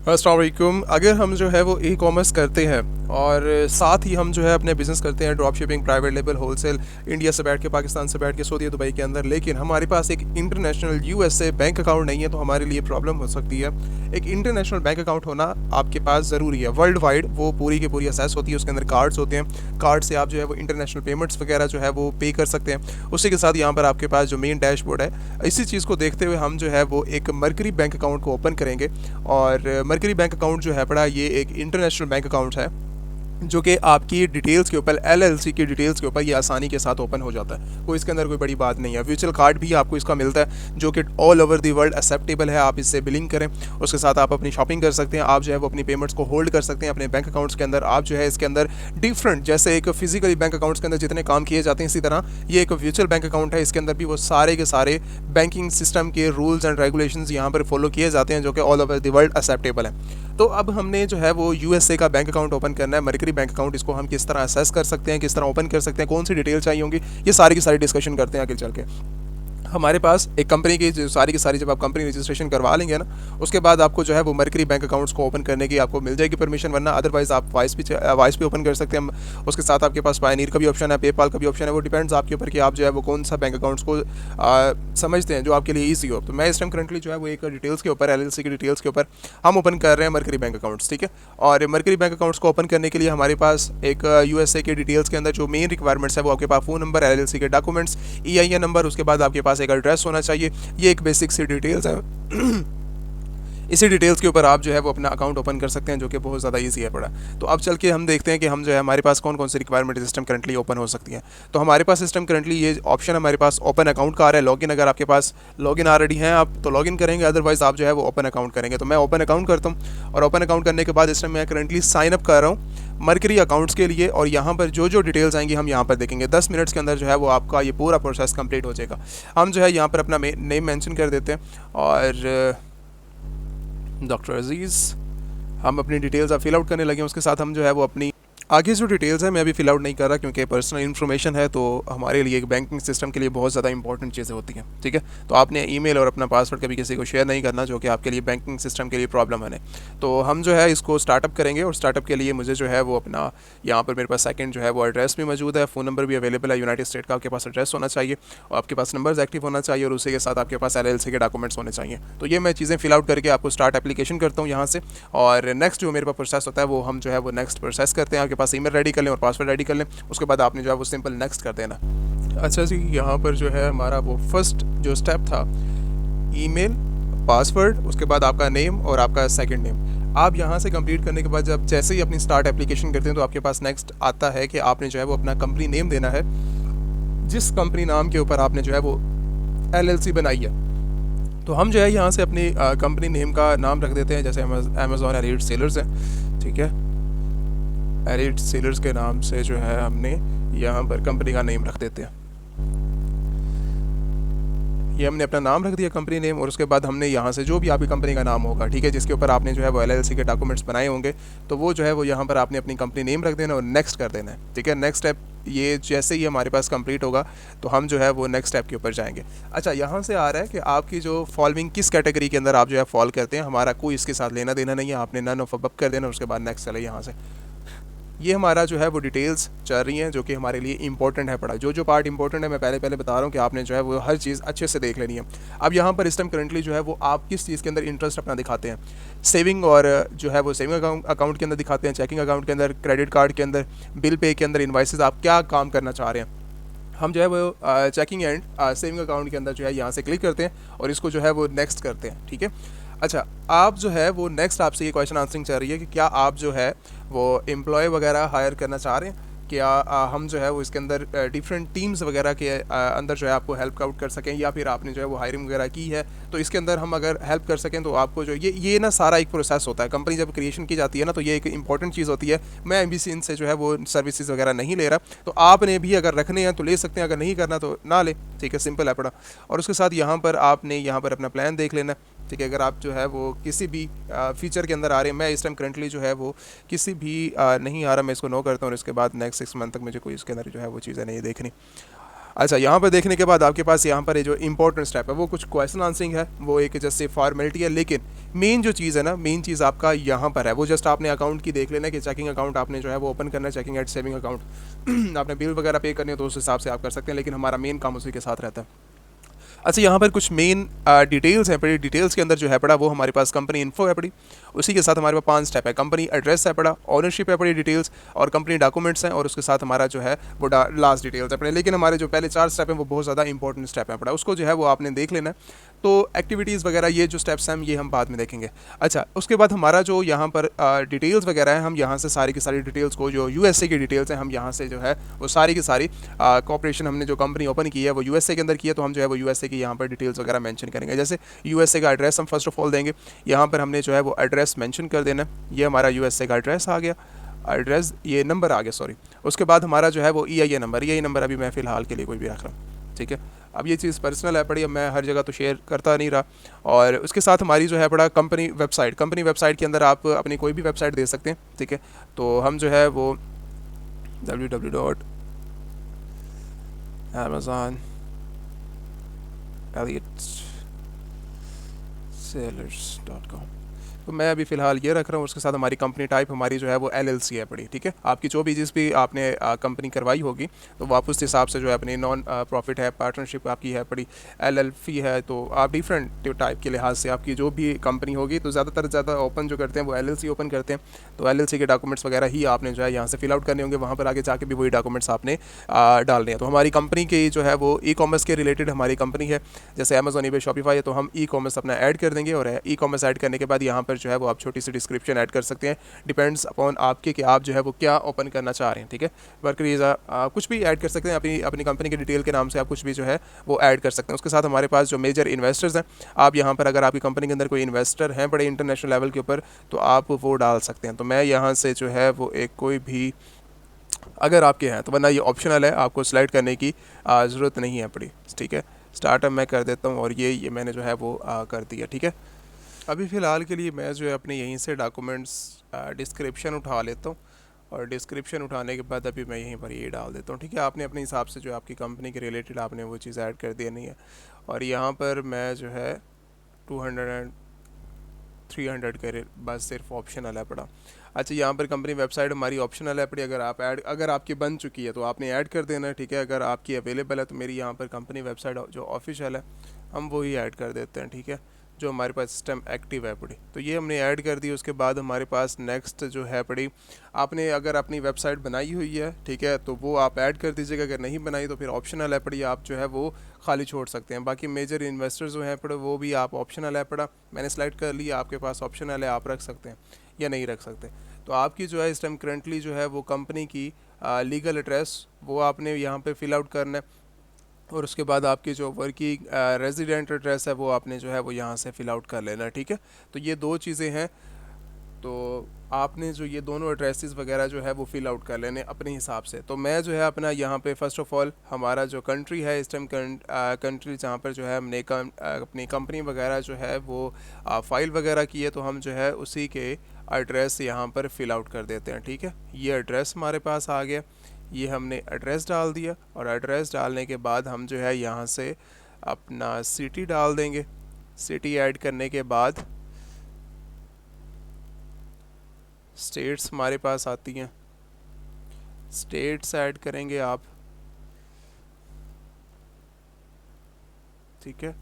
अस्सलाम वालेकुम। अगर हम जो है वो ई कॉमर्स करते हैं और साथ ही हम जो है अपने बिज़नेस करते हैं drop shipping, private label, wholesale, India से बैठ के, पाकिस्तान से बैठ के, सऊदी दुबई के अंदर, लेकिन हमारे पास एक इंटरनेशनल यूएसए बैंक अकाउंट नहीं है, तो हमारे लिए प्रॉब्लम हो सकती है। एक इंटरनेशनल बैंक अकाउंट होना आपके पास ज़रूरी है। वर्ल्ड वाइड वो पूरी की पूरी असेस होती है, उसके अंदर कार्ड्स होते हैं। कार्ड से आप जो है वो इंटरनेशनल पेमेंट्स वगैरह जो है वो पे कर सकते हैं। उसी के साथ यहाँ पर आपके पास जो मेन डैशबोर्ड है, इसी चीज़ को देखते हुए हम जो है वो एक मरकरी बैंक अकाउंट को ओपन करेंगे। और मरकरी बैंक अकाउंट जो है बड़ा, ये एक इंटरनेशनल बैंक अकाउंट है जो कि आपकी डिटेल्स के ऊपर, एलएलसी की डिटेल्स के ऊपर ये आसानी के साथ ओपन हो जाता है। कोई इसके अंदर कोई बड़ी बात नहीं है। वर्चुअल कार्ड भी आपको इसका मिलता है जो कि all over the world acceptable है। आप इससे बिलिंग करें, उसके साथ आप अपनी शॉपिंग कर सकते हैं। आप जो है वो अपनी पेमेंट्स को होल्ड कर सकते हैं अपने बैंक अकाउंट्स के अंदर। आप जो है इसके अंदर डिफरेंट, जैसे एक फिजिकली बैंक अकाउंट्स के अंदर जितने काम किए जाते हैं, इसी तरह ये एक वर्चुअल बैंक अकाउंट है। इसके अंदर भी वो सारे के सारे बैंकिंग सिस्टम के रूल्स एंड रेगुलेशंस यहाँ पर फॉलो किए जाते हैं जो कि all over the world acceptable है। तो अब हमने जो है वो यूएसए का बैंक अकाउंट ओपन करना है, मरकरी बैंक अकाउंट। इसको हम किस तरह असेस कर सकते हैं, किस तरह ओपन कर सकते हैं, कौन सी डिटेल चाहिए होंगी, ये सारी की सारी डिस्कशन करते हैं आगे चल के। हमारे पास एक कंपनी की जो सारी की सारी, जब आप कंपनी रजिस्ट्रेशन करवा लेंगे ना, उसके बाद आपको जो है वो मरकरी बैंक अकाउंट्स को ओपन करने की आपको मिल जाएगी परमिशन, वरना अदरवाइज़ आप वाइस भी ओपन कर सकते हैं। उसके साथ आपके पास पायनीर का भी ऑप्शन है, पेपाल का भी ऑप्शन है। वो डिपेंड्स आपके ऊपर कि आप जो है वो कौन सा बैंक अकाउंट्स को समझते हैं जो आपके लिए ईजी हो। तो मैं इस टाइम करंटली जो है वो एक डिटेल्स के ऊपर, एलएलसी की डिटेल्स के ऊपर हम ओपन कर रहे हैं मरकरी बैंक अकाउंट्स, ठीक है। और मरकरी बैंक अकाउंट्स को ओपन करने के लिए हमारे पास एक यूएसए के डिटेल्स के अंदर जो मेन रिक्वायरमेंट्स है वो आपके पास फ़ोन नंबर, एलएलसी के डॉक्यूमेंट्स, ईआईएन नंबर, उसके बाद आपके पास एक एड्रेस होना चाहिए। ये एक बेसिक सी डिटेल्स है। इसी डिटेल्स के ऊपर आप जो है वो अपना अकाउंट ओपन कर सकते हैं, जो कि बहुत ज़्यादा ईजी है पड़ा। तो अब चल के हम देखते हैं कि हम जो है हमारे पास कौन कौन सी रिक्वायरमेंट सिस्टम करंटली ओपन हो सकती है। तो हमारे पास सिस्टम करंटली ये ऑप्शन हमारे पास ओपन अकाउंट का आ रहा है। लॉगिन, अगर आपके पास लॉगिन ऑलरेडी हैं आप तो लॉगिन करेंगे, अदरवाइज आप जो है वो ओपन अकाउंट करेंगे। तो मैं ओपन अकाउंट करता हूँ, और ओपन अकाउंट करने के बाद इस टाइम मैं करंटली साइन अप कर रहा हूँ मरकरी अकाउंट्स के लिए। और यहाँ पर जो जो डिटेल्स आएंगी हम यहाँ पर देखेंगे। 10 मिनट्स के अंदर जो है वो आपका ये पूरा प्रोसेस कंप्लीट हो जाएगा। हम जो है यहाँ पर अपना नेम मेंशन कर देते हैं, और डॉक्टर अजीज़, हम अपनी डिटेल्स अब फिल आउट करने लगे हैं। उसके साथ हम जो है वो अपनी आगे जो डिटेल्स है मैं अभी फिल आउट नहीं कर रहा, क्योंकि पर्सनल इन्फॉर्मेशन है, तो हमारे लिए एक बैंकिंग सिस्टम के लिए बहुत ज़्यादा इंपॉर्टेंट चीज़ें होती हैं, ठीक है। तो आपने ईमेल और अपना पासवर्ड कभी किसी को शेयर नहीं करना, जो कि आपके लिए बैंकिंग सिस्टम के लिए प्रॉब्लम है। तो हम जो है इसको स्टार्टअप करेंगे, और स्टार्टअप के लिए मुझे जो है वो अपना यहाँ पर मेरे पास सेकंड जो है वो एड्रेस भी मौजूद है, फ़ोन नंबर भी अवेलेबल है। यूनाइटेड स्टेट का आपके पास एड्रेस होना चाहिए, और आपके पास नंबर्स एक्टिव होना चाहिए, और उसी के साथ आपके पास एलएलसी के डॉक्यूमेंट्स होने चाहिए। तो ये मैं चीज़ें फिल आउट करके आपको स्टार्ट एप्लीकेशन करता हूँ यहाँ से। और नेक्स्ट जो मेरे पास प्रोसेस होता है वो हम जो है वो नेक्स्ट प्रोसेस करते हैं। आपके पास ईमेल रेडी कर लें और पासवर्ड रेडी कर लें, उसके बाद आपने जो है वो सिंपल नेक्स्ट कर देना। अच्छा जी, यहाँ पर जो है हमारा वो फर्स्ट जो स्टेप था, ईमेल, पासवर्ड, उसके बाद आपका नेम और आपका सेकंड नेम। आप यहाँ से कंप्लीट करने के बाद जब जैसे ही अपनी स्टार्ट एप्लीकेशन करते हैं तो आपके पास नेक्स्ट आता है कि आपने जो है वो अपना कंपनी नेम देना है, जिस कंपनी नाम के ऊपर आपने जो है वो एलएलसी बनाई है। तो हम जो है यहाँ से अपनी कंपनी नेम का नाम रख देते हैं, जैसे अमेज़ॉन एलीट सेलर्स है, ठीक है। एलीट सेलर्स के नाम से जो है हमने यहाँ पर कंपनी का नेम रख देते हैं। ये हमने अपना नाम रख दिया, कंपनी नेम, और उसके बाद हमने यहाँ से जो भी आपकी कंपनी का नाम होगा, ठीक है, जिसके ऊपर आपने जो है वो एलएलसी के डॉक्यूमेंट्स बनाए होंगे, तो वो जो है वो यहाँ पर आपने अपनी कंपनी नेम रख देना और नेक्स्ट कर देना है, ठीक है। नेक्स्ट स्टेप ये जैसे ही हमारे पास कंप्लीट होगा तो हम जो है वो नेक्स्ट स्टेप के ऊपर जाएंगे। अच्छा, यहाँ से आ रहा है कि आपकी जो फॉलोइंग किस कैटेगरी के अंदर आप जो है फॉल करते हैं, हमारा कोई इसके साथ लेना देना नहीं है, आपने नन ऑफ अबव कर देना, उसके बाद नेक्स्ट चले यहाँ से। ये हमारा जो है वो डिटेल्स चल रही हैं जो कि हमारे लिए इंपॉर्टेंट है पड़ा। जो जो पार्ट इंपॉर्टेंट है मैं पहले बता रहा हूँ कि आपने जो है वो हर चीज़ अच्छे से देख लेनी है। अब यहाँ पर इस टाइम करंटली जो है वो आप किस चीज़ के अंदर इंटरेस्ट अपना दिखाते हैं, सेविंग, और जो है वो सेविंग अकाउंट के अंदर दिखाते हैं, चेकिंग अकाउंट के अंदर, क्रेडिट कार्ड के अंदर, बिल पे के अंदर, इन्वाइसेस, आप क्या काम करना चाह रहे हैं। हम जो है वो चेकिंग एंड सेविंग अकाउंट के अंदर जो है यहाँ से क्लिक करते हैं और इसको जो है वो नेक्स्ट करते हैं, ठीक है। अच्छा, आप जो है वो नेक्स्ट आपसे ये क्वेश्चन आंसरिंग चाह रही है कि क्या आप जो है वो एम्प्लॉय वगैरह हायर करना चाह रहे हैं, क्या हम जो है वो इसके अंदर डिफरेंट टीम्स वगैरह के अंदर जो है आपको हेल्प आउट कर सकें, या फिर आपने जो है वो हायरिंग वगैरह की है तो इसके अंदर हम अगर हेल्प कर सकें तो आपको जो ये ना सारा एक प्रोसेस होता है। कंपनी जब क्रिएशन की जाती है ना तो ये एक इंपॉर्टेंट चीज़ होती है। मैं अभी से इनसे जो है वो सर्विसेज वगैरह नहीं ले रहा, तो आपने भी अगर रखने हैं तो ले सकते हैं, अगर नहीं करना तो ना ले, ठीक है, सिंपल है पड़ा। और उसके साथ यहाँ पर आपने यहाँ पर अपना प्लान देख लेना, ठीक है। अगर आप जो है वो किसी भी फीचर के अंदर आ रहे हैं, मैं इस टाइम करंटली जो है वो किसी भी नहीं आ रहा, मैं इसको नो करता हूँ और इसके बाद नेक्स्ट 6 मंथ तक मुझे कोई इसके अंदर जो है वो चीज़ें नहीं देखनी। अच्छा, यहाँ पर देखने के बाद आपके पास यहाँ पर ये जो इंपॉर्टेंट स्टेप है वो कुछ क्वेश्चन आंसरिंग है, वो एक जैसे फॉर्मेलिटी है, लेकिन मेन जो चीज़ है ना, मेन चीज़ आपका यहाँ पर है, वो जस्ट आपने अकाउंट की देख लेना कि चेकिंग अकाउंट आपने जो है वो ओपन करना है, चेकिंग एंड सेविंग अकाउंट आपने बिल वगैरह पे करने हो तो उस हिसाब से आप कर सकते हैं, लेकिन हमारा मेन काम उसी के साथ रहता है। अच्छा, यहाँ पर कुछ मेन डिटेल्स हैं पड़ी, डिटेल्स के अंदर जो है पड़ा वो हमारे पास कंपनी इन्फो है पड़ी, उसी के साथ हमारे पास 5 स्टेप है, कंपनी एड्रेस है पड़ा, ओनरशिप है पड़ी डिटेल्स, और कंपनी डॉक्यूमेंट्स हैं, और उसके साथ हमारा जो है वो लास्ट डिटेल्स है पड़े। लेकिन हमारे जो पहले 4 स्टेप हैं वो बहुत ज़्यादा इंपॉर्टेंट स्टेप है पड़ा, उसको जो है वो आपने देख लेना है। तो एक्टिविटीज़ वगैरह ये जो स्टेप्स हैं ये हम बाद में देखेंगे। अच्छा, उसके बाद हमारा जो यहाँ पर डिटेल्स वगैरह है, हम यहाँ से सारी की सारी डिटेल्स को, जो यूएसए की डिटेल्स हैं, हम यहाँ से जो है वो सारी की सारी कॉर्पोरेशन हमने जो कंपनी ओपन की है वो यूएसए के अंदर की है, तो हम जो है वो यूएसए की यहाँ पर डिटेल्स वगैरह मेंशन करेंगे। जैसे यूएसए का एड्रेस हम फर्स्ट ऑफ ऑल देंगे, यहाँ पर हमने जो है वो एड्रेस मेंशन कर देना है, ये हमारा यूएसए का एड्रेस आ गया, एड्रेस ये नंबर आ गया सॉरी। उसके बाद हमारा जो है वो EIN नंबर, EIN नंबर अभी मैं फ़िलहाल के लिए कोई भी रख रहा हूँ, ठीक है। अब ये चीज़ पर्सनल है पड़ी, अब मैं हर जगह तो शेयर करता नहीं रहा। और उसके साथ हमारी जो है पड़ा कंपनी वेबसाइट, कंपनी वेबसाइट के अंदर आप अपनी कोई भी वेबसाइट दे सकते हैं, ठीक है। तो हम जो है वो www.AmazonElliotSellers.com, तो मैं अभी फ़िलहाल ये रख रहा हूँ। उसके साथ हमारी कंपनी टाइप हमारी जो है वो LLC है पड़ी, ठीक है। आपकी जो भी जिस भी आपने कंपनी करवाई होगी तो वो आप उस हिसाब से जो है अपनी नॉन प्रॉफिट है, पार्टनरशिप आपकी है पड़ी, LLP है, तो आप डिफरेंट टाइप के लिहाज से आपकी जो भी कंपनी होगी तो ज़्यादा ओपन जो करते हैं वो LLC ओपन करते हैं। तो LLC के डॉक्यूमेंट्स वगैरह ही आपने जो है यहाँ से फिल आउट करने होंगे, वहाँ पर आगे जाके भी वही डॉक्यूमेंट्स आपने डालने हैं। तो हमारी कंपनी की जो है वो ई-कॉमर्स के रिलेटेड हमारी कंपनी है, जैसे अमेजोन, ईबे, शॉपिफाई है, तो हम ई-कॉमर्स अपना ऐड कर देंगे, और ई-कॉमर्स ऐड करने के बाद यहाँ पर जो है वो आप छोटी सी डिस्क्रिप्शन ऐड कर सकते हैं, डिपेंड्स अपॉन आपके कि आप जो है वो क्या ओपन करना चाह रहे हैं, ठीक है। वर्क वीज़ा कुछ भी ऐड कर सकते हैं, अपनी अपनी कंपनी की डिटेल के नाम से आप कुछ भी जो है वो ऐड कर सकते हैं। उसके साथ हमारे पास जो मेजर इन्वेस्टर्स हैं, आप यहाँ पर अगर आपकी कंपनी के अंदर कोई इन्वेस्टर हैं बड़े इंटरनेशनल लेवल के ऊपर तो आप वो डाल सकते हैं। तो मैं यहाँ से जो है वो एक कोई भी अगर आपके हैं, तो वरना ये ऑप्शनल है, आपको स्लाइड करने की ज़रूरत नहीं है पड़ी, ठीक है। स्टार्टअप मैं कर देता हूँ, और ये मैंने जो है वो कर दिया, ठीक है। अभी फ़िलहाल के लिए मैं जो है अपने यहीं से डॉक्यूमेंट्स डिस्क्रिप्शन उठा लेता हूँ, और डिस्क्रिप्शन उठाने के बाद अभी मैं यहीं पर ये डाल देता हूँ, ठीक है। आपने अपने हिसाब से जो आपकी कंपनी के रिलेटेड आपने वो चीज़ ऐड कर देनी है, और यहाँ पर मैं जो है 200 एंड 300 करे, बस सिर्फ ऑप्शनल है पड़ा। अच्छा, यहाँ पर कंपनी वेबसाइट हमारी ऑप्शनल है पड़ी, अगर आपकी बन चुकी है तो आपने ऐड कर देना है, ठीक है। अगर आपकी अवेलेबल है तो मेरी यहाँ पर कंपनी वेबसाइट जो ऑफिशियल है हम वही ऐड कर देते हैं, ठीक है, जो हमारे पास सिस्टम एक्टिव है पड़ी। तो ये हमने ऐड कर दी। उसके बाद हमारे पास नेक्स्ट जो है पड़ी, आपने अगर अपनी वेबसाइट बनाई हुई है, ठीक है, तो वो आप ऐड कर दीजिएगा, अगर नहीं बनाई तो फिर ऑप्शनल है पड़ी, आप जो है वो खाली छोड़ सकते हैं। बाकी मेजर इन्वेस्टर्स जो हैं पड़े वो भी आप ऑप्शनल है पड़ा, मैंने सेलेक्ट कर लिया, आपके पास ऑप्शनल है, आप रख सकते हैं या नहीं रख सकते। तो आपकी जो है इस टाइम करंटली जो है वो कंपनी की लीगल एड्रेस वो आपने यहाँ पे फिल आउट करना है, और उसके बाद आपकी जो वर्किंग रेजिडेंट एड्रेस है वो आपने जो है वो यहाँ से फिल आउट कर लेना, ठीक है। तो ये दो चीज़ें हैं, तो आपने जो ये दोनों एड्रेसेस वगैरह जो है वो फिल आउट कर लेने अपने हिसाब से। तो मैं जो है अपना यहाँ पे फर्स्ट ऑफ ऑल हमारा जो कंट्री है इस टाइम कंट्री जहाँ पर जो है हमने अपनी कंपनी वगैरह जो है वो फाइल वगैरह की है, तो हम जो है उसी के एड्रेस यहाँ पर फिल आउट कर देते हैं, ठीक है। ये एड्रेस हमारे पास आ गया, ये हमने एड्रेस डाल दिया, और एड्रेस डालने के बाद हम जो है यहाँ से अपना सिटी डाल देंगे। सिटी ऐड करने के बाद स्टेट्स हमारे पास आती हैं, स्टेट्स ऐड करेंगे आप, ठीक है।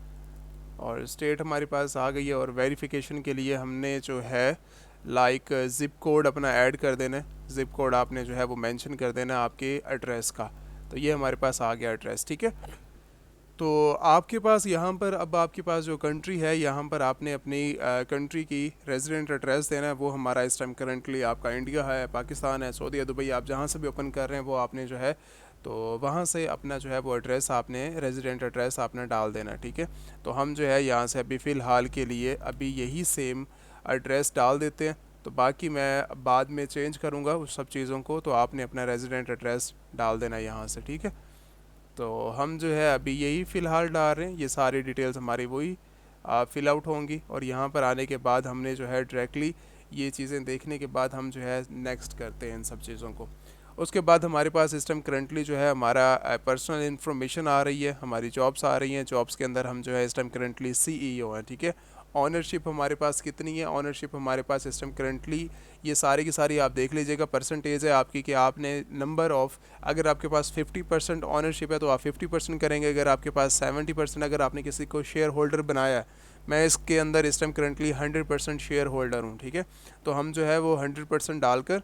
और स्टेट हमारे पास आ गई है, और वेरिफिकेशन के लिए हमने जो है लाइक ज़िप कोड अपना ऐड कर देना है। ज़िप कोड आपने जो है वो मेंशन कर देना है आपके एड्रेस का। तो ये हमारे पास आ गया एड्रेस, ठीक है। तो आपके पास यहाँ पर अब आपके पास जो कंट्री है यहाँ पर आपने अपनी कंट्री की रेजिडेंट एड्रेस देना है। वो हमारा इस टाइम करंटली आपका इंडिया है, पाकिस्तान है, सऊदी है, दुबई, आप जहाँ से भी ओपन कर रहे हैं वो आपने जो है तो वहाँ से अपना जो है वो एड्रेस आपने रेजिडेंट एड्रेस आपने डाल देना, ठीक है। तो हम जो है यहाँ से अभी फ़िलहाल के लिए अभी यही सेम एड्रेस डाल देते हैं, तो बाकी मैं बाद में चेंज करूँगा उस सब चीज़ों को। तो आपने अपना रेजिडेंट एड्रेस डाल देना यहाँ से, ठीक है। तो हम जो है अभी यही फ़िलहाल डाल रहे हैं, ये सारी डिटेल्स हमारी वही फिल आउट होंगी, और यहाँ पर आने के बाद हमने जो है डायरेक्टली ये चीज़ें देखने के बाद हम जो है नेक्स्ट करते हैं इन सब चीज़ों को। उसके बाद हमारे पास इस टाइम करंटली जो है हमारा पर्सनल इन्फॉर्मेशन आ रही है, हमारी जॉब्स आ रही हैं। जॉब्स के अंदर हम जो है इस टाइम करंटली CEO हैं, ठीक है। ऑनरशिप हमारे पास कितनी है, ऑनरशिप हमारे पास इस टाइम करंटली ये सारी की सारी आप देख लीजिएगा। परसेंटेज है आपकी कि आपने नंबर ऑफ़, अगर आपके पास 50% ऑनरशिप है तो आप 50% करेंगे। अगर आपके पास 70%, अगर आपने किसी को शेयर होल्डर बनाया है, मैं इसके अंदर इस टाइम करंटली 100% शेयर होल्डर हूँ, ठीक है। तो हम जो है वो 100% डालकर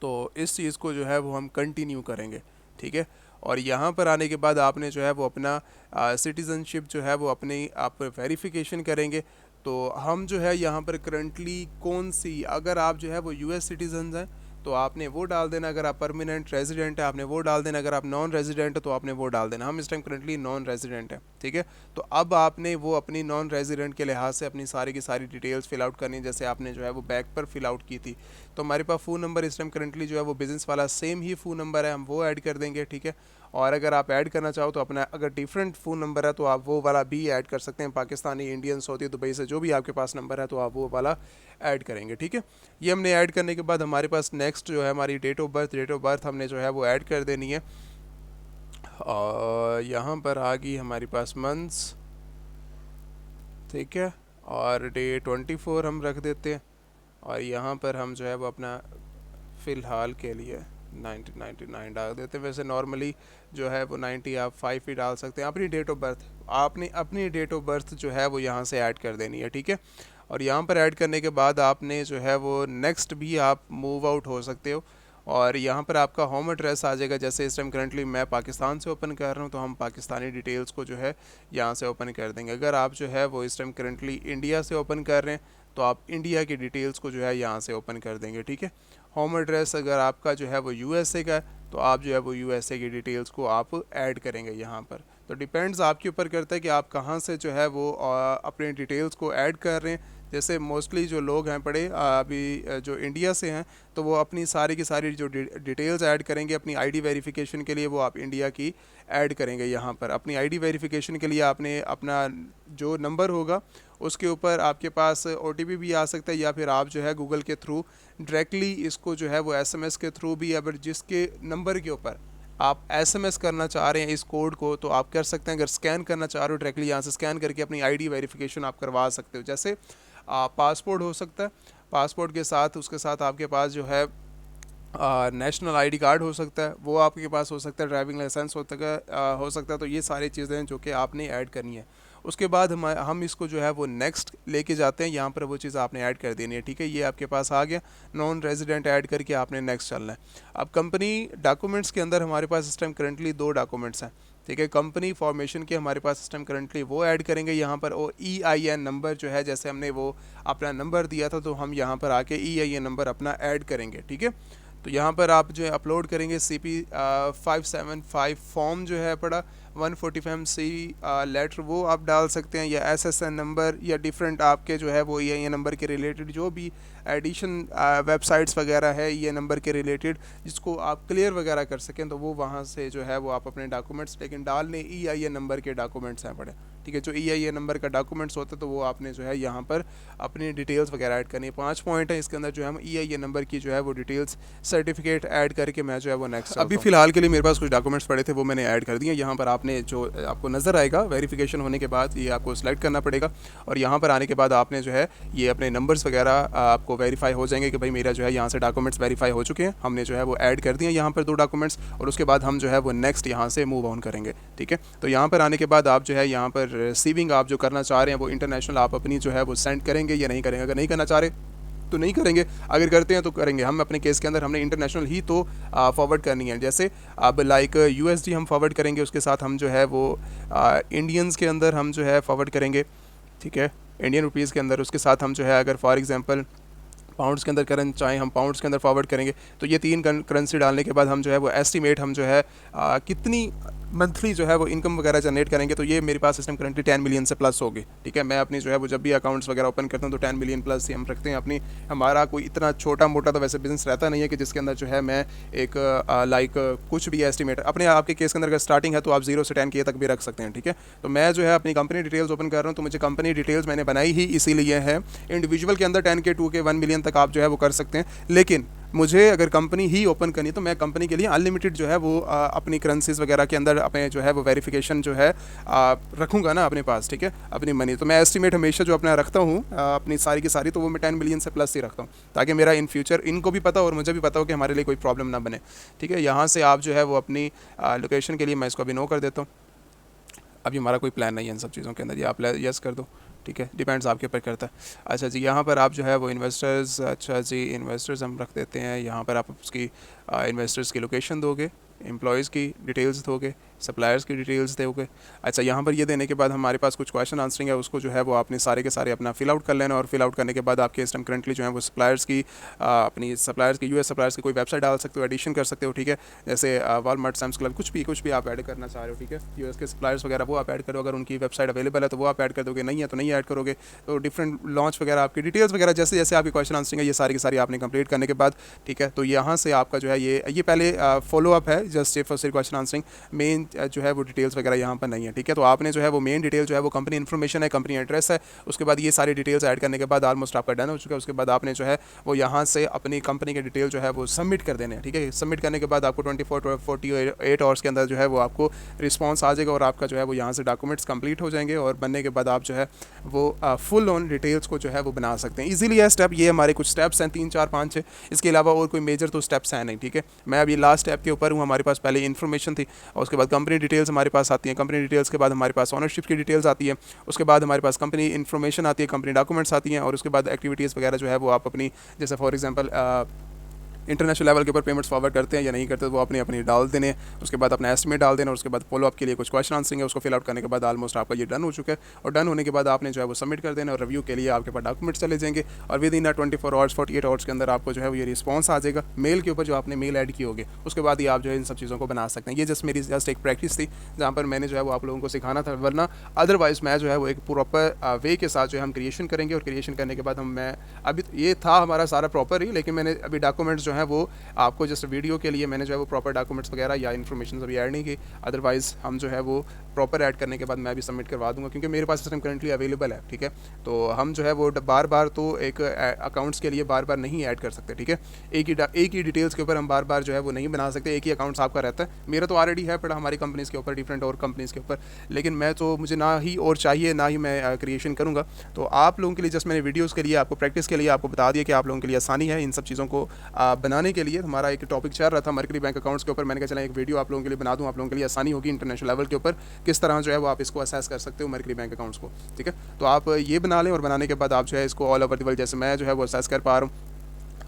तो इस चीज़ को जो है वो हम कंटिन्यू करेंगे, ठीक है। और यहाँ पर आने के बाद आपने जो है वो अपना सिटीज़नशिप जो है वो अपनी आप वेरिफिकेशन करेंगे। तो हम जो है यहाँ पर करंटली कौन सी, अगर आप जो है वो US सिटीजन हैं तो आपने वो डाल देना, अगर आप परमानेंट रेजिडेंट है आपने वो डाल देना, अगर आप नॉन रेजिडेंट है तो आपने वो डाल देना। हम इस टाइम करंटली नॉन रेजिडेंट है, ठीक है। तो अब आपने वो अपनी नॉन रेजिडेंट के लिहाज से अपनी सारी की सारी डिटेल्स फिल आउट करनी है, जैसे आपने जो है वो बैक पर फिल आउट की थी। तो हमारे पास फ़ोन नंबर इस टाइम करंटली जो है वो बिज़नेस वाला सेम ही फ़ोन नंबर है, हम वो ऐड कर देंगे, ठीक है। और अगर आप ऐड करना चाहो तो अपना, अगर डिफरेंट फ़ोन नंबर है तो आप वो वाला भी ऐड कर सकते हैं। पाकिस्तानी, इंडियन, सऊदी, दुबई से जो भी आपके पास नंबर है तो आप वो वाला ऐड करेंगे, ठीक है। ये हमने ऐड करने के बाद हमारे पास नेक्स्ट जो है हमारी डेट ऑफ बर्थ हमने जो है वो ऐड कर देनी है। और यहाँ पर आ गई हमारी पास मंथ्स, ठीक है। और डे 24 हम रख देते हैं। और यहाँ पर हम जो है वो अपना फ़िलहाल के लिए 1999 डाल देते हैं। वैसे नॉर्मली जो है वो 90 आप 5 ही डाल सकते हैं। अपनी डेट ऑफ बर्थ, आपने अपनी डेट ऑफ बर्थ जो है वो यहाँ से ऐड कर देनी है, ठीक है। और यहाँ पर ऐड करने के बाद आपने जो है वो नेक्स्ट भी आप मूव आउट हो सकते हो। और यहाँ पर आपका होम एड्रेस आ जाएगा। जैसे इस टाइम करंटली मैं पाकिस्तान से ओपन कर रहा हूँ तो हम पाकिस्तानी डिटेल्स को जो है यहाँ से ओपन कर देंगे। अगर आप जो है वो इस टाइम करंटली इंडिया से ओपन कर रहे हैं तो आप इंडिया की डिटेल्स को जो है यहाँ से ओपन कर देंगे, ठीक है। होम एड्रेस अगर आपका जो है वो USA का है तो आप जो है वो USA की डिटेल्स को आप ऐड करेंगे यहाँ पर। तो डिपेंड्स आपके ऊपर करता है कि आप कहाँ से जो है वो अपने डिटेल्स को ऐड कर रहे हैं। जैसे मोस्टली जो लोग हैं पड़े अभी जो इंडिया से हैं तो वो अपनी सारी की सारी जो डिटेल्स ऐड करेंगे अपनी आईडी वेरिफिकेशन के लिए, वो आप इंडिया की ऐड करेंगे। यहाँ पर अपनी आईडी वेरिफिकेशन के लिए आपने अपना जो नंबर होगा उसके ऊपर आपके पास OTP भी आ सकता है, या फिर आप जो है गूगल के थ्रू डायरेक्टली इसको जो है वो SMS के थ्रू भी, अगर जिसके नंबर के ऊपर आप SMS करना चाह रहे हैं इस कोड को तो आप कर सकते हैं। अगर स्कैन करना चाह रहे हो डायरेक्टली यहाँ से स्कैन करके अपनी आईडी वेरिफिकेशन आप करवा सकते हो। जैसे पासपोर्ट हो सकता है, पासपोर्ट के साथ उसके साथ आपके पास जो है नेशनल ID कार्ड हो सकता है, वो आपके पास हो सकता है, ड्राइविंग लाइसेंस हो सकता है। तो ये सारी चीज़ें हैं जो कि आपने ऐड करनी है। उसके बाद हम इसको जो है वो नेक्स्ट लेके जाते हैं। यहाँ पर वो चीज़ आपने ऐड कर देनी है, ठीक है। ये आपके पास आ गया, नॉन रेजिडेंट ऐड करके आपने नेक्स्ट चलना है। अब कंपनी डॉक्यूमेंट्स के अंदर हमारे पास इस टाइम करंटली 2 डॉक्यूमेंट्स हैं, ठीक है। कंपनी फॉर्मेशन के हमारे पास इस टाइम करंटली वो ऐड करेंगे यहाँ पर। वो EIN नंबर जो है, जैसे हमने वो अपना नंबर दिया था तो हम यहाँ पर आके EIN नंबर अपना ऐड करेंगे, ठीक है। तो यहाँ पर आप जो है अपलोड करेंगे CP 575 फॉर्म जो है पड़ा 145MC लेटर, वो आप डाल सकते हैं, या SSN नंबर, या डिफरेंट आपके जो है वो EIN नंबर के रिलेटेड जो भी एडिशन वेबसाइट्स वगैरह है ये नंबर के रिलेटेड जिसको आप क्लियर वगैरह कर सकें, तो वो वहाँ से जो है वो आप अपने डॉक्यूमेंट्स, लेकिन डालने EIN नंबर के डॉक्यूमेंट्स हैं पड़े, ठीक है। जो EIN नंबर का डॉक्यूमेंट्स होता है तो वो आपने जो है यहाँ पर अपनी डिटेल्स वगैरह ऐड करनी है। 5 पॉइंट है इसके अंदर जो है हम EIN नंबर की जो है वो डिटेल्स सर्टिफिकेट ऐड करके मैं जो है वो नेक्स्ट, अभी फ़िलहाल के लिए मेरे पास कुछ डॉक्यूमेंट्स पड़े थे वो मैंने ऐड कर दिए। यहाँ पर आपने जो आपको नज़र आएगा वेरिफिकेशन होने के बाद ये आपको सेलेक्ट करना पड़ेगा, और यहाँ पर आने के बाद आपने जो है ये अपने नंबर्स वगैरह आपको वेरीफाई हो जाएंगे कि भाई मेरा जो है यहाँ से डॉक्यूमेंट्स वेरीफाई हो चुके हैं। हमने जो है वो ऐड कर दिए यहाँ पर 2 डॉक्यूमेंट्स, और उसके बाद हम जो है वो नेक्स्ट यहाँ से मूव ऑन करेंगे, ठीक है। तो यहाँ पर आने के बाद आप जो है यहाँ पर रिसीविंग आप जो करना चाह रहे हैं वो इंटरनेशनल आप अपनी जो है वो सेंड करेंगे या नहीं करेंगे। अगर नहीं करना चाह रहे तो नहीं करेंगे, अगर करते हैं तो करेंगे। हम अपने केस के अंदर हमने इंटरनेशनल ही तो फॉरवर्ड करनी है। जैसे अब लाइक USD हम फॉरवर्ड करेंगे, उसके साथ हम जो है वो इंडियंस के अंदर हम जो है फॉरवर्ड करेंगे, ठीक है, इंडियन रुपीज़ के अंदर। उसके साथ हम जो है अगर फॉर एग्जांपल पाउंड्स के अंदर करना चाहें हम पाउंड्स के अंदर फॉरवर्ड करेंगे। तो ये 3 करेंसी डालने के बाद हम जो है वो एस्टिमेट हम जो है कितनी मंथली जो है वो इनकम वगैरह जनरेट करेंगे। तो ये मेरे पास सिस्टम करंटली 10 मिलियन से प्लस होगी, ठीक है। मैं अपनी जो है वो जब भी अकाउंट्स वगैरह ओपन करता हूँ तो 10 मिलियन प्लस ही हम रखते हैं अपनी। हमारा कोई इतना छोटा मोटा तो वैसे बिजनेस रहता नहीं है कि जिसके अंदर जो है मैं एक लाइक कुछ भी एस्टिमेट, अपने आपके केस के अंदर अगर स्टार्टिंग है तो आप 0 से 10K तक भी रख सकते हैं, ठीक है। तो मैं जो है अपनी कंपनी डिटेल्स ओपन कर रहा हूँ तो मुझे कंपनी डिटेल्स मैंने बनाई ही इसीलिए है। इंडिविजुअल के अंदर 10K 2K 1 मिलियन तक आप जो है वो कर सकते हैं, लेकिन मुझे अगर कंपनी ही ओपन करनी है तो मैं कंपनी के लिए अनलिमिटेड जो है वो अपनी करेंसीज वगैरह के अंदर अपने जो है वो वेरिफिकेशन जो है रखूँगा ना अपने पास, ठीक है, अपनी मनी। तो मैं एस्टिमेट हमेशा जो अपना रखता हूँ अपनी सारी की सारी, तो वो मैं 10 मिलियन से प्लस ही रखता हूँ, ताकि मेरा इन फ्यूचर इनको भी पता और मुझे भी पता हो कि हमारे लिए कोई प्रॉब्लम ना बने, ठीक है। यहाँ से आप जो है वो अपनी लोकेशन के लिए मैं इसको अभी नो कर देता हूँ। अभी हमारा कोई प्लान नहीं है इन सब चीज़ों के अंदर, ये आप यस कर दो, ठीक है, डिपेंड्स आपके ऊपर करता है। अच्छा जी, यहाँ पर आप जो है वो इन्वेस्टर्स, अच्छा जी इन्वेस्टर्स हम रख देते हैं। यहाँ पर आप उसकी इन्वेस्टर्स की लोकेशन दोगे, एम्प्लॉयज़ की डिटेल्स दोगे, सप्लायर्स की डिटेल्स दोगे। अच्छा, यहाँ पर ये देने के बाद हमारे पास कुछ क्वेश्चन आंसरिंग है, उसको जो है वो आपने सारे के सारे अपना फिल आउट कर लेना, और फिल आउट करने के बाद आपके इस टाइम करंटली जो है वो सप्लायर्स की अपनी सप्लायर्स की यूएस सप्लायर्स की कोई वेबसाइट डाल सकते हो, एडिशन कर सकते हो, ठीक है, जैसे वॉलमार्ट, सैम्स क्लब, कुछ भी आप ऐड करना चाह रहे हो, ठीक है। यूएस के सप्लायर्स वगैरह वो आप ऐड करो, अगर उनकी वेबसाइट अवेलेबल है तो वो आप ऐड कर दोगे, नहीं है तो नहीं ऐड करोगे। तो डिफरेंट लॉन्च वगैरह आपकी डिटेल्स वगैरह जैसे जैसे आपकी क्वेश्चन आंसरिंग है ये सारी की सारी आपने कंप्लीट करने के बाद, ठीक है, तो यहाँ से आपका जो है ये पहले फॉलो अप है, just for question answering. Main जो है वो डिटेल्स वगैरह यहाँ पर नहीं है, ठीक है। तो आपने जो है वो मेन डिटेल जो है वो कंपनी इन्फॉर्मेशन है, कंपनी एड्रेस है, उसके बाद ये सारी डिटेल्स ऐड करने के बाद ऑलमोस्ट आपका डन हो चुका है। उसके बाद आपने जो है वो यहाँ से अपनी कंपनी के डिटेल जो है वो सबमिट कर देने हैं, ठीक है। सबमिट करने के बाद आपको 24 to 48 आवर्स के अंदर जो है वो आपको रिस्पॉन्स आ जाएगा, और आपका जो है वो यहाँ से डॉक्यूमेंट्स कंप्लीट हो जाएंगे, और बनने के बाद आप जो है वो फुल ऑन डिटेल्स को जो है वो बना सकते हैं इजीली। है स्टेप, ये हमारे कुछ स्टेप्स हैं 3 4 5 6, इसके अलावा और कोई मेजर तो स्टेप्स हैं नहीं, ठीक है। मैं अभी लास्ट स्टेप के ऊपर हूँ। हमारे पास पहले इन्फॉर्मेशन थी, और उसके बाद कंपनी डिटेल्स हमारे पास आती हैं, कंपनी डिटेल्स के बाद हमारे पास ओनरशिप की डिटेल्स आती है, उसके बाद हमारे पास कंपनी इन्फॉर्मेशन आती है, कंपनी डॉक्यूमेंट्स आती हैं, और उसके बाद एक्टिविटीज़ वगैरह जो है वो आप अपनी, जैसे फॉर एग्जांपल इंटरनेशनल लेवल के ऊपर पेमेंट्स फॉरवर्ड करते हैं या नहीं करते, तो वो अपनी अपनी डाल देने, उसके बाद अपना एस्टिमेट डाल देना, और उसके बाद फॉलो अप के लिए कुछ क्वेश्चन आंसरिंग है, उसको फिल आउट करने के बाद ऑलमोस्ट आपका ये डन हो चुका है। और डन होने के बाद आपने जो है वो सबमिट कर देना, और रिव्यू के लिए आपके पास डॉक्यूमेंट्स चले जाएंगे, और विद इन 24 आवर्स 48 आवर्स के अंदर आपको जो है वो ये रिस्पॉन्स आ जाएगा मेल के ऊपर जो आपने मेल ऐड की होगी। उसके बाद ही आप जो है इन सब चीज़ों को बना सकते हैं। ये जस्ट एक प्रैक्टिस थी जहाँ पर मैंने जो है वो आप लोगों को सिखाना था, वरना अदरवाइज मैं जो है वो एक प्रॉपर वे के साथ जो है हम क्रिएशन करेंगे, और क्रिएशन करने के बाद मैं अभी ये था हमारा सारा प्रॉपर ही, लेकिन मैंने अभी डॉक्यूमेंट्स जो है वो आपको जस्ट वीडियो के लिए मैंने जो है वो प्रॉपर डॉक्यूमेंट्स वगैरह या इन्फॉर्मेशन अभी ऐड नहीं की। अदरवाइज़ हम जो है वो प्रॉपर ऐड करने के बाद मैं भी सबमिट करवा दूंगा, क्योंकि मेरे पास सिस्टम करंटली अवेलेबल है, ठीक है। तो हम जो है वो बार बार तो एक अकाउंट्स के लिए बार बार नहीं ऐड कर सकते, ठीक है। एक ही डिटेल्स के ऊपर हम बार बार जो है वो नहीं बना सकते। एक ही अकाउंट्स आपका रहता है, मेरा तो ऑलरेडी है पड़ा हमारी कंपनीज़ के ऊपर, डिफरेंट और कंपनीज़ के ऊपर, लेकिन मैं तो मुझे ना ही और चाहिए ना ही मैं क्रिएशन करूँगा। तो आप लोगों के लिए जस्ट मैंने वीडियोज़ के लिए आपको प्रैक्टिस के लिए आपको बता दिया कि आप लोगों के लिए आसानी है इन सब चीज़ों को बनाने के लिए। हमारा एक टॉपिक चल रहा था मरकरी बैंक अकाउंट्स के ऊपर, मैंने कहा चला एक वीडियो आप लोगों के लिए बना दूं, आप लोगों के लिए आसानी होगी इंटरनेशनल लेवल के ऊपर किस तरह जो है वो आप इसको असेस कर सकते हो मरकरी बैंक अकाउंट्स को, ठीक है। तो आप ये बना लें, और बनाने के बाद आप जो है इसको ऑल ओवर द वर्ल्ड, जैसे मैं जो है वो असेस कर पा रहा हूँ।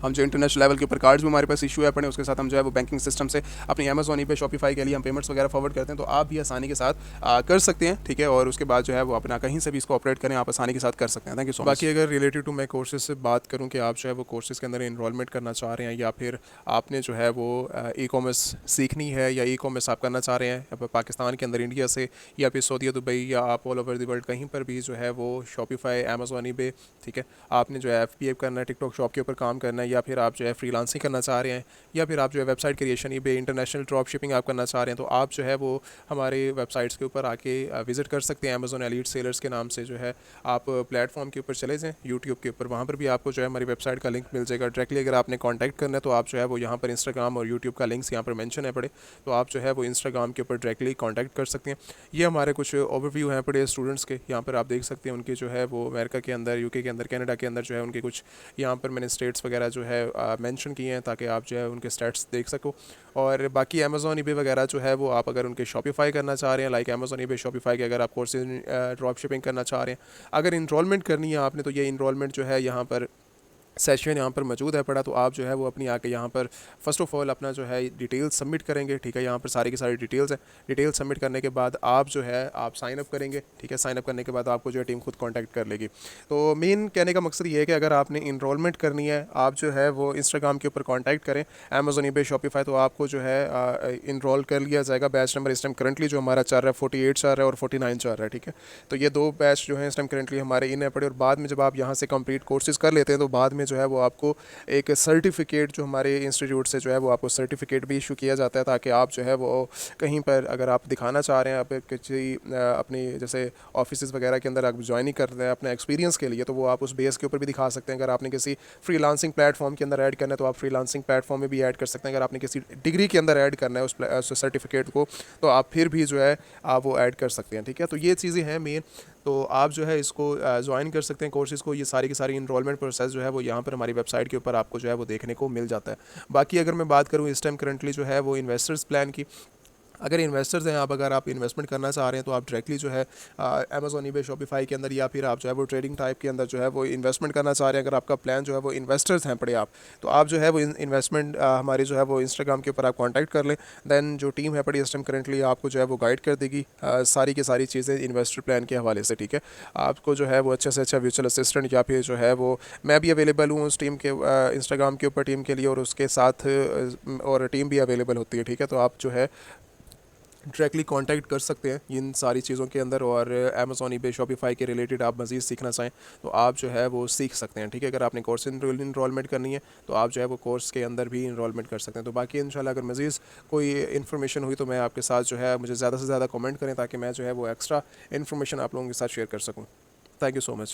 हम जो इंटरनेशनल लेवल के ऊपर कार्ड्स भी हमारे पास इशू है पड़े, उसके साथ हम जो है वो बैंकिंग सिस्टम से अपनी अमेजोन पे शॉपिफाई के लिए हम पेमेंट्स वगैरह फॉरवर्ड करते हैं, तो आप भी आसानी के साथ कर सकते हैं, ठीक है। और उसके बाद जो है वो अपना कहीं से भी इसको ऑपरेट करें, आप आसानी के साथ कर सकते हैं। Thank you so much. बाकी अगर रिलेटेड टू मैं कोर्सेज से बात करूँ कि आप जो है वो कोर्सेज के अंदर इनरोलमेंट करना चाह रहे हैं, या फिर आपने जो है वो ई कॉमर्स सीखनी है, या ई कॉमर्स आप करना चाह रहे हैं पाकिस्तान के अंदर इंडिया से, या फिर सऊदी दुबई, या आप ऑल ओवर द वर्ल्ड कहीं पर भी जो है वो शॉपिफाई अमेजोन पे, ठीक है, आपने जो है FBA करना है, टिकटॉक शॉप के ऊपर काम करना है, या फिर आप जो है फ्रीलांसिंग करना चाह रहे हैं, या फिर आप जो है वेबसाइट क्रिएशन पे इंटरनेशनल ड्रॉप शिपिंग आप करना चाह रहे हैं, तो आप जो है वो हमारे वेबसाइट्स के ऊपर आके विजिट कर सकते हैं। अमेजोन एलीट सेलर्स के नाम से जो है आप प्लेटफॉर्म के ऊपर चले जाएँ, यूट्यूब के ऊपर, वहाँ पर भी आपको जो है हमारी वेबसाइट का लिंक मिल जाएगा डायरेक्टली। अगर आपने कॉन्टैक्ट करना है तो आप जो है वो यहाँ पर इंस्टाग्राम और यूट्यूब का लिंक्स यहाँ पर मेंशन है पड़े, तो आप जो है वो इंस्टाग्राम के ऊपर डायरेक्टली कॉन्टैक्ट कर सकते हैं। ये हमारे कुछ ओवरव्यू हैं पड़े स्टूडेंट्स के, यहाँ पर आप देख सकते हैं उनके जो है वो अमेरिका के अंदर, यूके के अंदर, कनाडा के अंदर जो है उनके कुछ यहाँ पर मैंने स्टेट्स वगैरह जो है मेंशन किए हैं, ताकि आप जो है उनके स्टेट्स देख सको। और बाकी अमेजोन ईबे वगैरह जो है वो आप अगर उनके शॉपिफाई करना चाह रहे हैं, लाइक अमेजोन ईबे शॉपिफाई के अगर आप कोर्सेज ड्रॉप शिपिंग करना चाह रहे हैं, अगर इनरोलमेंट करनी है आपने, तो ये इनरोलमेंट जो है यहाँ पर सेशन यहाँ पर मौजूद है पड़ा, तो आप जो है वो अपनी आके यहाँ पर फ़र्स्ट ऑफ ऑल अपना जो है डिटेल्स सबमिट करेंगे, ठीक है। यहाँ पर सारी की सारी डिटेल्स हैं। डिटेल्स सबमिट करने के बाद आप जो है आप साइन अप करेंगे, ठीक है। साइन अप करने के बाद आपको जो है टीम खुद कांटेक्ट कर लेगी। तो मेन कहने का मकसद ये है कि अगर आपने इनरोलमेंट करनी है, आप जो है वो इंस्टाग्राम के ऊपर कॉन्टैक्ट करें अमेजोन ईबे शॉपिफाई, तो आपको जो है इनरोल कर लिया जाएगा। बैच नंबर इस टाइम करंटली जो हमारा चल रहा है 48 चल रहा है और 49 चल रहा है, ठीक है। तो ये 2 बैच जो है इस टाइम करंटली हमारे इन है पड़े, और बाद में जब आप यहाँ से कंप्लीट कोर्सेज कर लेते हैं तो बाद में जो है वो आपको एक सर्टिफिकेट जो हमारे इंस्टीट्यूट से जो है वो आपको सर्टिफिकेट भी इशू किया जाता है, ताकि आप जो है वो कहीं पर अगर आप दिखाना चाह रहे हैं आप किसी अपनी जैसे ऑफिस वगैरह के अंदर आप ज्वाइनिंग कर रहे हैं अपने एक्सपीरियंस के लिए, तो वो आप उस बेस के ऊपर भी दिखा सकते हैं। अगर आपने किसी फ्रीलांसिंग प्लेटफॉर्म के अंदर ऐड करना है तो आप फ्रीलांसिंग प्लेटफॉर्म में भी ऐड कर सकते हैं। अगर आपने किसी डिग्री के अंदर ऐड करना है उस सर्टिफिकेट को, तो आप फिर भी जो है आप वो ऐड कर सकते हैं। ठीक है, तो ये चीज़ें हैं मेन। तो आप जो है इसको ज्वाइन कर सकते हैं कोर्सेज़ को। ये सारी की सारी इनरोलमेंट प्रोसेस जो है वो यहाँ पर हमारी वेबसाइट के ऊपर आपको जो है वो देखने को मिल जाता है। बाकी अगर मैं बात करूँ इस टाइम करंटली जो है वो इन्वेस्टर्स प्लान की, अगर इन्वेस्टर्स हैं आप, अगर आप इन्वेस्टमेंट करना चाह रहे हैं तो आप डायरेक्टली जो है अमेजोन, ईबे, शॉपिफाई के अंदर, या फिर आप जो है वो ट्रेडिंग टाइप के अंदर जो है वो इन्वेस्टमेंट करना चाह रहे हैं, अगर आपका प्लान जो है वो इन्वेस्टर्स हैं पड़े आप, तो आप जो है वो इन्वेस्टमेंट हमारी जो है वो इंस्टाग्राम के ऊपर आप कॉन्टैक्ट कर लें। दैन जो टीम है पड़ी इस टाइम करंटली आपको जो है वो गाइड कर देगी सारी की सारी चीज़ें इन्वेस्टर प्लान के हवाले से। ठीक है, आपको जो है वो अच्छे से अच्छा वर्चुअल असिस्टेंट या फिर जो है वो मैं भी अवेलेबल हूँ उस टीम के इंस्टाग्राम के ऊपर टीम के लिए, और उसके साथ और टीम भी अवेलेबल होती है। ठीक है, तो आप जो है डायरेक्टली कांटेक्ट कर सकते हैं इन सारी चीज़ों के अंदर। और अमेजोन, ईबे, शॉपिफाई के रिलेटेड आप मज़ीद सीखना चाहें तो आप जो है वो सीख सकते हैं। ठीक है, अगर आपने कोर्स इनरोलमेंट करनी है तो आप जो है वो कोर्स के अंदर भी इनरोलमेंट कर सकते हैं। तो बाकी इंशाल्लाह अगर मज़ीद कोई इन्फॉर्मेशन हुई तो मैं आपके साथ जो है, मुझे ज़्यादा से ज़्यादा कमेंट करें ताकि मैं जो है वो एक्स्ट्रा इन्फॉर्मेशन आप लोगों के साथ शेयर कर सकूँ। Thank you so much.